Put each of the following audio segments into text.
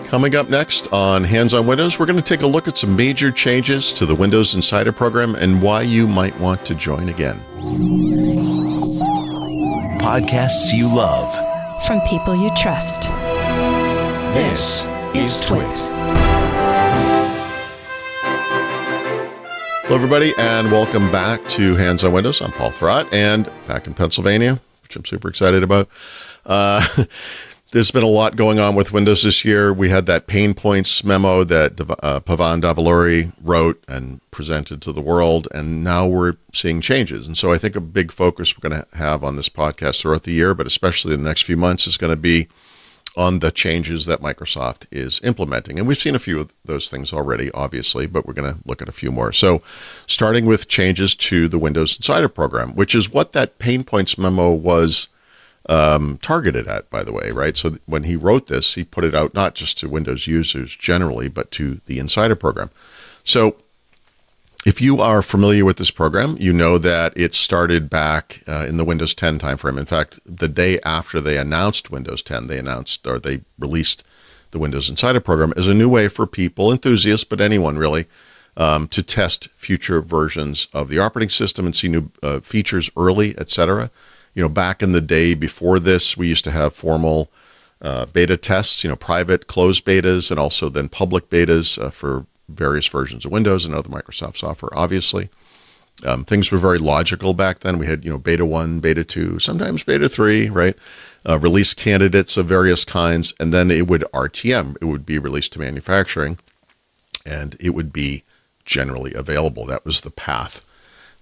Coming up next on Hands on Windows, we're going to take a look at some major changes to the Windows Insider program and why you might want to join again. Podcasts you love from people you trust. This is TWiT. Hello, everybody, and welcome back to Hands on Windows. I'm Paul Thurrott, and back in Pennsylvania, which I'm super excited about. There's been a lot going on with Windows this year. We had that pain points memo that Pavan Davalori wrote and presented to the world, and now we're seeing changes. And so I think a big focus we're going to have on this podcast throughout the year, but especially in the next few months, is going to be on the changes that Microsoft is implementing. And we've seen a few of those things already, obviously, but we're going to look at a few more. So starting with changes to the Windows Insider program, which is what that pain points memo was targeted at, by the way, right? So when he wrote this, he put it out not just to Windows users generally, but to the Insider program. So if you are familiar with this program, you know that it started back in the Windows 10 timeframe. In fact, the day after they announced Windows 10, they released the Windows Insider program as a new way for people, enthusiasts, but anyone really, to test future versions of the operating system and see new features early, etc. You know, back in the day before this, we used to have formal beta tests, private closed betas, and also then public betas for various versions of Windows and other Microsoft software, obviously. Things were very logical back then. We had, beta 1, beta 2, sometimes beta 3, right? Release candidates of various kinds, and then it would RTM. It would be released to manufacturing, and it would be generally available. That was the path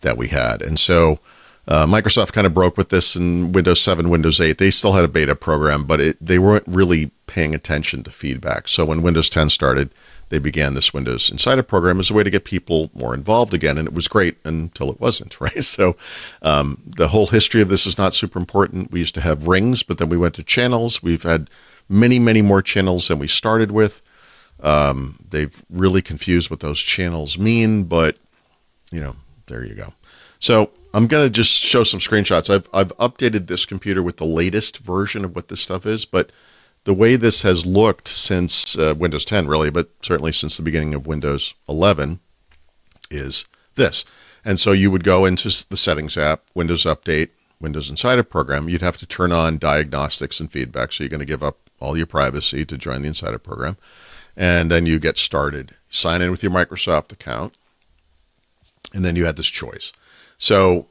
that we had. And so Microsoft kind of broke with this in Windows 7, Windows 8. They still had a beta program, but they weren't really paying attention to feedback. So when Windows 10 started, they began this Windows Insider program as a way to get people more involved again, and it was great until it wasn't, right? So the whole history of this is not super important. We used to have rings, but then we went to channels. We've had many, many more channels than we started with. They've really confused what those channels mean, but, there you go. So I'm going to just show some screenshots. I've updated this computer with the latest version of what this stuff is, but the way this has looked since Windows 10, really, but certainly since the beginning of Windows 11, is this. And so you would go into the Settings app, Windows Update, Windows Insider program. You'd have to turn on diagnostics and feedback, so you're going to give up all your privacy to join the Insider program. And then you get started. Sign in with your Microsoft account, and then you had this choice. So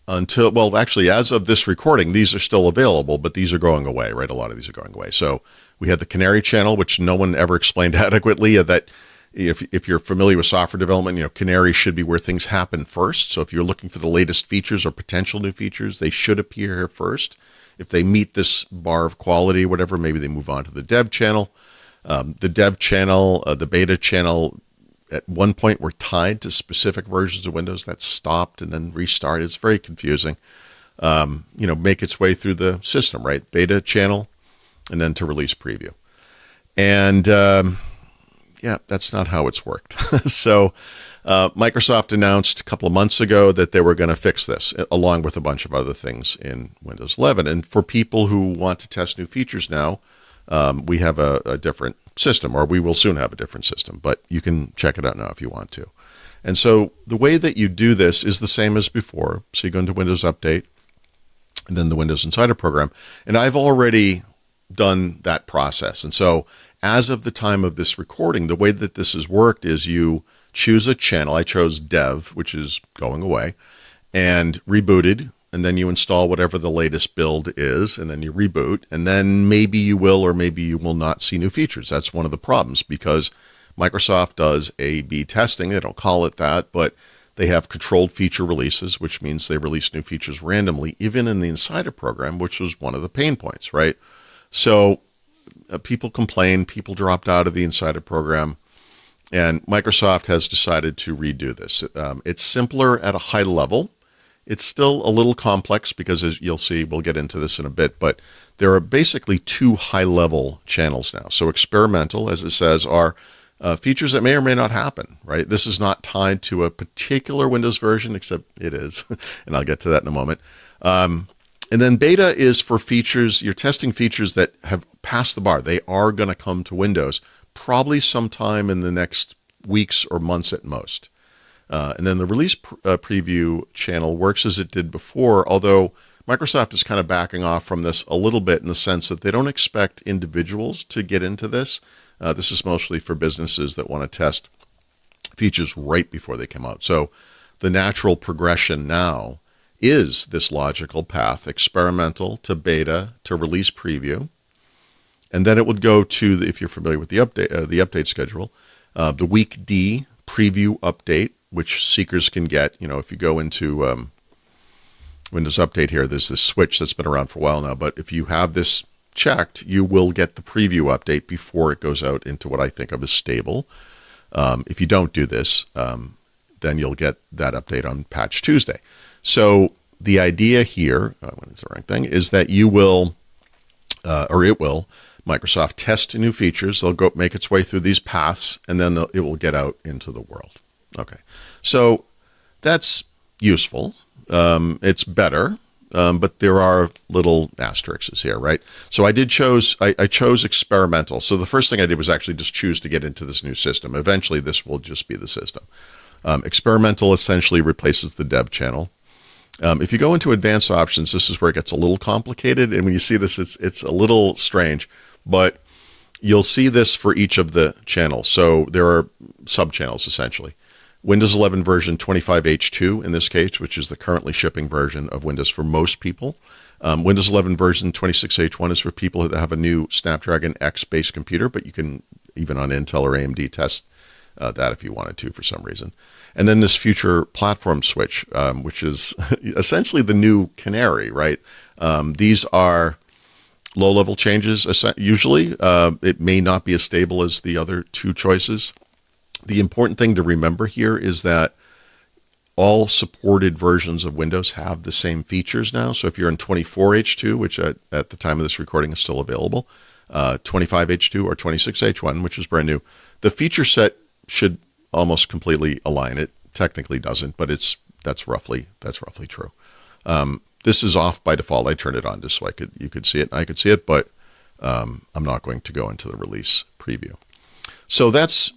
actually, as of this recording, these are still available, but these are going away, right? A lot of these are going away. So we had the Canary channel, which no one ever explained adequately, that if you're familiar with software development, Canary should be where things happen first. So if you're looking for the latest features or potential new features, they should appear here first. If they meet this bar of quality, whatever, maybe they move on to the Dev channel. The Dev channel, the Beta channel, at one point were tied to specific versions of Windows. That stopped and then restarted. It's very confusing. Make its way through the system, right? Beta channel, and then to release preview. And that's not how it's worked. So Microsoft announced a couple of months ago that they were going to fix this, along with a bunch of other things in Windows 11. And for people who want to test new features now, we have a different system, or we will soon have a different system, but you can check it out now if you want to. And so the way that you do this is the same as before. So you go into Windows Update and then the Windows Insider program. And I've already done that process. And so as of the time of this recording, the way that this has worked is you choose a channel. I chose Dev, which is going away, and rebooted. And then you install whatever the latest build is, and then you reboot, and then maybe you will or maybe you will not see new features. That's one of the problems, because Microsoft does A/B testing. They don't call it that, but they have controlled feature releases, which means they release new features randomly, even in the Insider program, which was one of the pain points, right? So people complain, people dropped out of the Insider program, and Microsoft has decided to redo this. It's simpler at a high level. It's still a little complex because, as you'll see, we'll get into this in a bit, but there are basically two high-level channels now. So experimental, as it says, are features that may or may not happen, right? This is not tied to a particular Windows version, except it is, and I'll get to that in a moment. And then beta is for features, you're testing features that have passed the bar. They are going to come to Windows probably sometime in the next weeks or months at most. And then the release preview channel works as it did before, although Microsoft is kind of backing off from this a little bit in the sense that they don't expect individuals to get into this. This is mostly for businesses that want to test features right before they come out. So the natural progression now is this logical path, experimental to beta to release preview. And then it would go to, if you're familiar with the update schedule, the week D preview update, which seekers can get. You know, if you go into Windows Update here, there's this switch that's been around for a while now, but if you have this checked, you will get the preview update before it goes out into what I think of as stable. If you don't do this, then you'll get that update on Patch Tuesday. So the idea here, when it's the right thing, is that you will, or it will, Microsoft test new features. They'll go make its way through these paths, and then it will get out into the world. Okay, so that's useful. It's better, but there are little asterisks here, right? So I chose experimental. So the first thing I did was actually just choose to get into this new system. Eventually, this will just be the system. Experimental essentially replaces the dev channel. If you go into advanced options, this is where it gets a little complicated. And when you see this, it's a little strange, but you'll see this for each of the channels. So there are sub-channels, essentially. Windows 11 version 25H2 in this case, which is the currently shipping version of Windows for most people. Windows 11 version 26H1 is for people that have a new Snapdragon X-based computer, but you can, even on Intel or AMD, test that if you wanted to for some reason. And then this future platform switch, which is essentially the new canary, right? These are low-level changes, usually. It may not be as stable as the other two choices. The important thing to remember here is that all supported versions of Windows have the same features now. So if you're in 24H2, which at the time of this recording is still available, 25H2 or 26H1, which is brand new, the feature set should almost completely align. It technically doesn't, but that's roughly true. This is off by default. I turned it on just so you could see it, and I could see it, but I'm not going to go into the release preview. So that's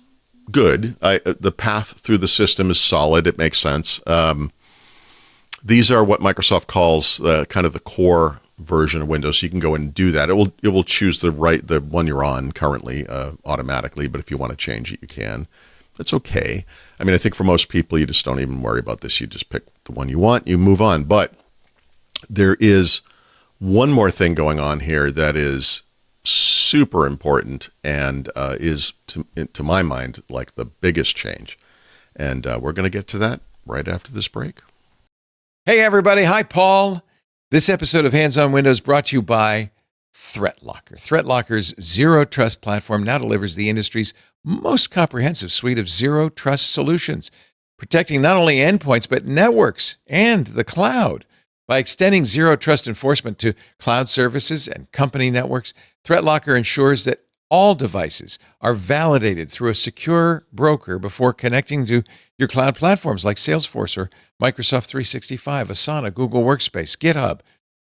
good. The path through the system is solid. It makes sense. These are what Microsoft calls kind of the core version of Windows. So you can go and do that. It will choose the one you're on currently automatically, but if you want to change it, you can. It's okay. I mean, I think for most people, you just don't even worry about this. You just pick the one you want, you move on. But there is one more thing going on here that is super important and is, to my mind, like the biggest change. And we're going to get to that right after this break. Hey, everybody. Hi, Paul. This episode of Hands on Windows brought to you by ThreatLocker. ThreatLocker's Zero Trust platform now delivers the industry's most comprehensive suite of zero trust solutions, protecting not only endpoints, but networks and the cloud. By extending zero trust enforcement to cloud services and company networks, ThreatLocker ensures that all devices are validated through a secure broker before connecting to your cloud platforms like Salesforce or Microsoft 365, Asana, Google Workspace, GitHub.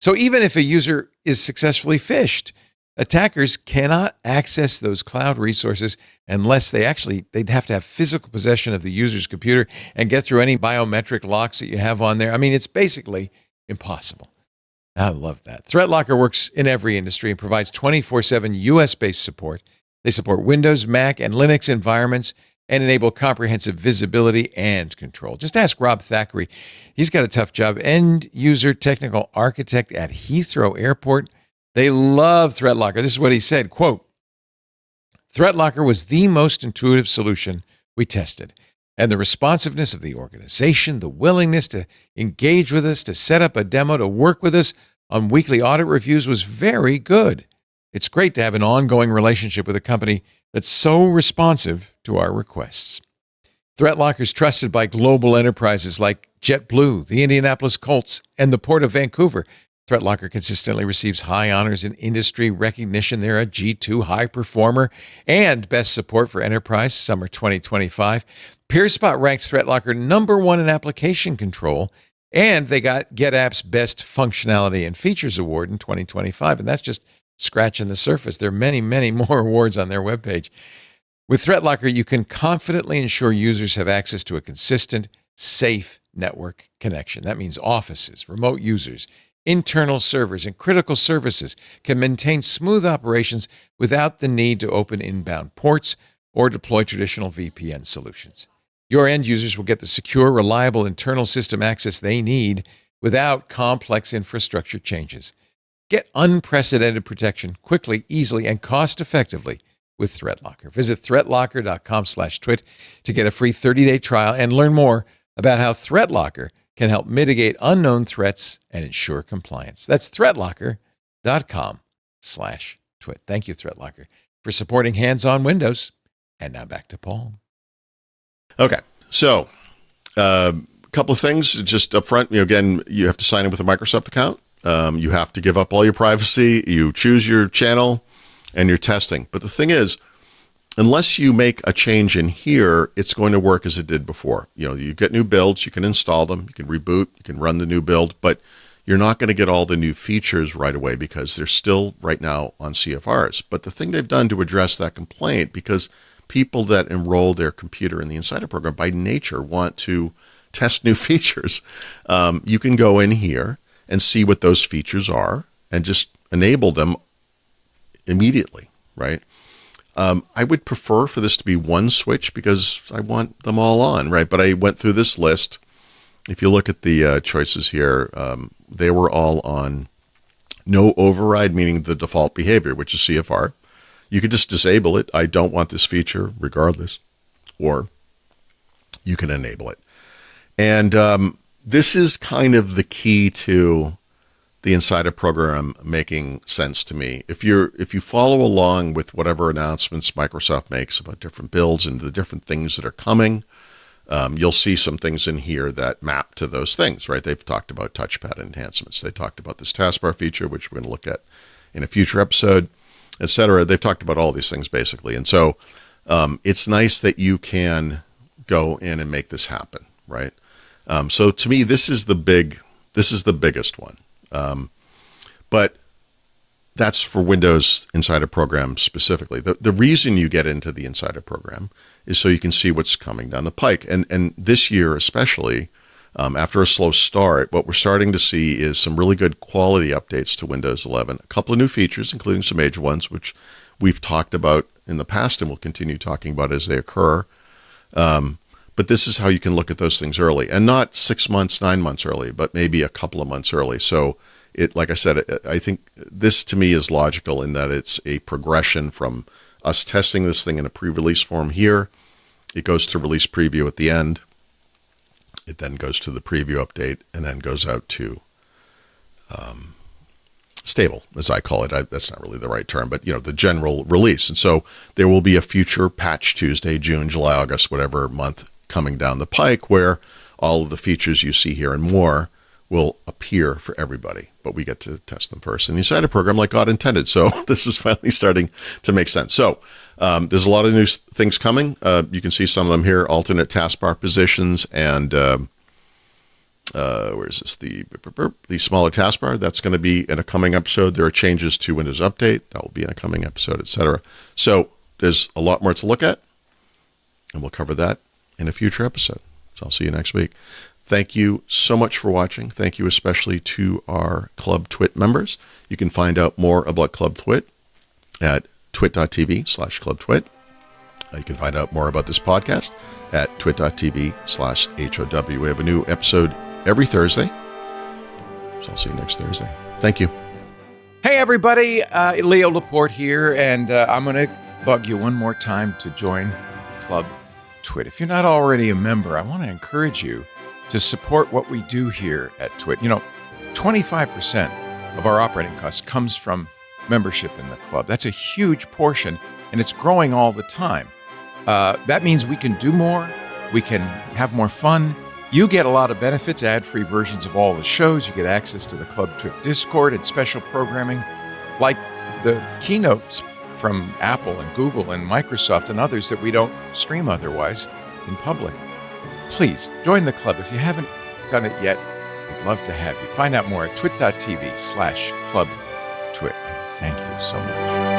So even if a user is successfully phished, attackers cannot access those cloud resources unless they'd have to have physical possession of the user's computer and get through any biometric locks that you have on there. I mean, it's basically impossible. I love that. ThreatLocker works in every industry and provides 24/7 US-based support. They support Windows, Mac, and Linux environments and enable comprehensive visibility and control. Just ask Rob Thackeray. He's got a tough job. End user technical architect at Heathrow Airport. They love ThreatLocker. This is what he said, quote, ThreatLocker was the most intuitive solution we tested. And the responsiveness of the organization, the willingness to engage with us, to set up a demo, to work with us on weekly audit reviews was very good. It's great to have an ongoing relationship with a company that's so responsive to our requests. ThreatLocker is trusted by global enterprises like JetBlue, the Indianapolis Colts, and the Port of Vancouver. ThreatLocker consistently receives high honors in industry recognition. They're a G2 high performer and best support for enterprise summer 2025. PeerSpot ranked ThreatLocker number one in application control And they got GetApp's Best Functionality and Features Award in 2025. And that's just scratching the surface. There are many, many more awards on their webpage. With ThreatLocker, you can confidently ensure users have access to a consistent, safe network connection. That means offices, remote users, internal servers, and critical services can maintain smooth operations without the need to open inbound ports or deploy traditional VPN solutions. Your end users will get the secure, reliable internal system access they need without complex infrastructure changes. Get unprecedented protection quickly, easily, and cost-effectively with ThreatLocker. Visit threatlocker.com/twit to get a free 30-day trial and learn more about how ThreatLocker can help mitigate unknown threats and ensure compliance. That's threatlocker.com/twit. Thank you, ThreatLocker, for supporting Hands-On Windows. And now back to Paul. Okay, so a couple of things just up front. Again, you have to sign in with a Microsoft account. You have to give up all your privacy. You choose your channel and your testing. But the thing is, unless you make a change in here, it's going to work as it did before. You get new builds, you can install them, you can reboot, you can run the new build, but you're not going to get all the new features right away because they're still right now on CFRs. But the thing they've done to address that complaint, because people that enroll their computer in the Insider program by nature want to test new features, you can go in here and see what those features are and just enable them immediately, right? I would prefer for this to be one switch because I want them all on, right? But I went through this list. If you look at the choices here, they were all on no override, meaning the default behavior, which is CFR. You could just disable it. I don't want this feature regardless, or you can enable it. And this is kind of the key to the Insider program making sense to me. If you follow along with whatever announcements Microsoft makes about different builds and the different things that are coming, you'll see some things in here that map to those things, right? They've talked about touchpad enhancements. They talked about this taskbar feature, which we're going to look at in a future episode, etc. They've talked about all these things basically. And so it's nice that you can go in and make this happen, right? So to me, this is the biggest one. But that's for Windows Insider program specifically. The reason you get into the Insider program is so you can see what's coming down the pike. And this year especially, after a slow start, what we're starting to see is some really good quality updates to Windows 11. A couple of new features, including some major ones, which we've talked about in the past and will continue talking about as they occur. But this is how you can look at those things early, and not 6 months, 9 months early, but maybe a couple of months early. So like I said, I think this to me is logical in that it's a progression from us testing this thing in a pre-release form here. It goes to release preview at the end. It then goes to the preview update and then goes out to stable, as I call it. That's not really the right term, but the general release. And so there will be a future patch Tuesday, June, July, August, whatever month coming down the pike where all of the features you see here and more will appear for everybody, but we get to test them first in the Insider program like God intended. So this is finally starting to make sense. So there's a lot of new things coming. You can see some of them here, alternate taskbar positions, and where is this? The smaller taskbar. That's going to be in a coming episode. There are changes to Windows Update. That will be in a coming episode, etc. So there's a lot more to look at, and we'll cover that in a future episode. So I'll see you next week. Thank you so much for watching. Thank you especially to our Club TWiT members. You can find out more about Club TWiT at twit.tv/clubtwit. You can find out more about this podcast at twit.tv/HOW. We have a new episode every Thursday. So I'll see you next Thursday. Thank you. Hey, everybody. Leo Laporte here, and I'm going to bug you one more time to join Club TWiT. If you're not already a member, I want to encourage you to support what we do here at TWiT. 25% of our operating costs comes from membership in the club. That's a huge portion, and it's growing all the time. That means we can do more, we can have more fun. You get a lot of benefits, ad-free versions of all the shows. You get access to the Club TWiT Discord and special programming like the keynotes from Apple and Google and Microsoft and others that we don't stream otherwise in public. Please join the club. If you haven't done it yet, We'd love to have you. Find out more at twit.tv/clubtwit. Thank you so much.